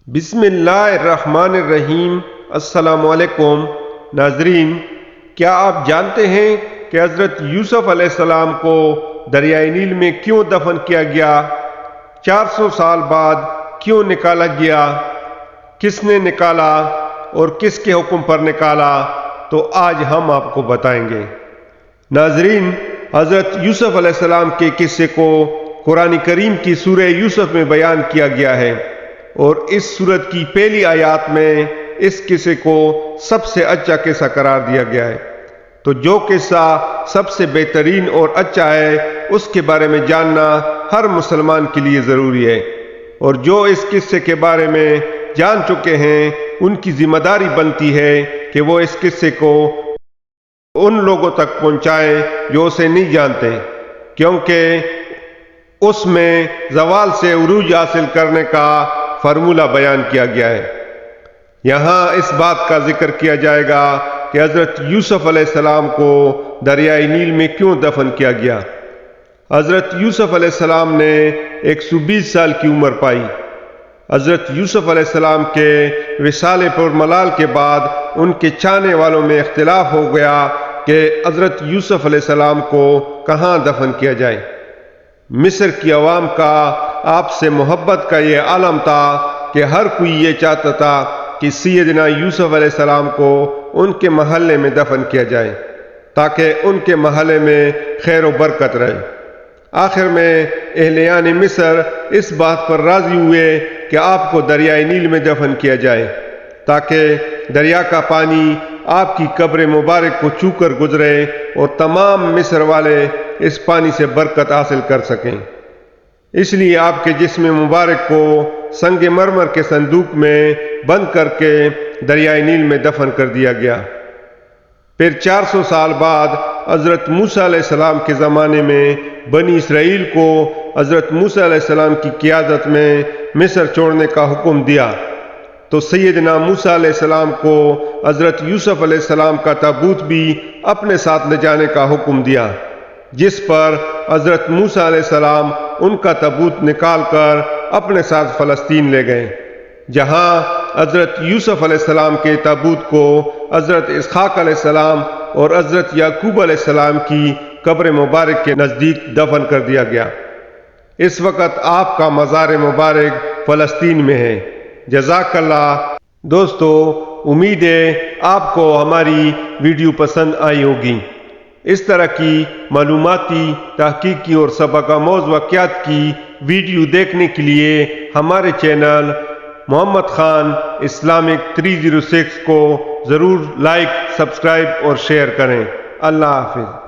بسم اللہ الرحمن الرحیم۔ السلام علیکم ناظرین، کیا آپ جانتے ہیں کہ حضرت یوسف علیہ السلام کو دریائے نیل میں کیوں دفن کیا گیا؟ 400 سال بعد کیوں نکالا گیا؟ کس نے نکالا اور کس کے حکم پر نکالا؟ تو آج ہم آپ کو بتائیں گے۔ ناظرین، حضرت یوسف علیہ السلام کے قصے کو قرآن کریم کی سورہ یوسف میں بیان کیا گیا ہے، اور اس سورت کی پہلی آیات میں اس قصے کو سب سے اچھا قصہ قرار دیا گیا ہے۔ تو جو قصہ سب سے بہترین اور اچھا ہے، اس کے بارے میں جاننا ہر مسلمان کے لیے ضروری ہے، اور جو اس قصے کے بارے میں جان چکے ہیں ان کی ذمہ داری بنتی ہے کہ وہ اس قصے کو ان لوگوں تک پہنچائیں جو اسے نہیں جانتے، کیونکہ اس میں زوال سے عروج حاصل کرنے کا فارمولہ بیان کیا گیا ہے۔ یہاں اس بات کا ذکر کیا جائے گا کہ حضرت یوسف علیہ السلام کو دریائے نیل میں کیوں دفن کیا گیا۔ حضرت یوسف علیہ السلام نے 120 سال کی عمر پائی۔ حضرت یوسف علیہ السلام کے وصال پر ملال کے بعد ان کے چاہنے والوں میں اختلاف ہو گیا کہ حضرت یوسف علیہ السلام کو کہاں دفن کیا جائے۔ مصر کی عوام کا آپ سے محبت کا یہ عالم تھا کہ ہر کوئی یہ چاہتا تھا کہ سیدنا یوسف علیہ السلام کو ان کے محلے میں دفن کیا جائے تاکہ ان کے محلے میں خیر و برکت رہے۔ آخر میں اہلیان مصر اس بات پر راضی ہوئے کہ آپ کو دریائے نیل میں دفن کیا جائے تاکہ دریا کا پانی آپ کی قبر مبارک کو چھو کر گزرے اور تمام مصر والے اس پانی سے برکت حاصل کر سکیں۔ اس لیے آپ کے جسم مبارک کو سنگ مرمر کے صندوق میں بند کر کے دریائے نیل میں دفن کر دیا گیا۔ پھر 400 سال بعد حضرت موسیٰ علیہ السلام کے زمانے میں بنی اسرائیل کو حضرت موسیٰ علیہ السلام کی قیادت میں مصر چھوڑنے کا حکم دیا، تو سیدنا موسیٰ علیہ السلام کو حضرت یوسف علیہ السلام کا تابوت بھی اپنے ساتھ لے جانے کا حکم دیا، جس پر حضرت موسیٰ علیہ السلام ان کا تابوت نکال کر اپنے ساتھ فلسطین لے گئے، جہاں حضرت یوسف علیہ السلام کے تابوت کو حضرت اسحاق علیہ السلام اور حضرت یعقوب علیہ السلام کی قبر مبارک کے نزدیک دفن کر دیا گیا۔ اس وقت آپ کا مزار مبارک فلسطین میں ہے۔ جزاک اللہ۔ دوستو، امید ہے آپ کو ہماری ویڈیو پسند آئی ہوگی۔ اس طرح کی معلوماتی، تحقیقی اور سبق آموز واقعات کی ویڈیو دیکھنے کے لیے ہمارے چینل محمد خان اسلامک 306 کو ضرور لائک، سبسکرائب اور شیئر کریں۔ اللہ حافظ۔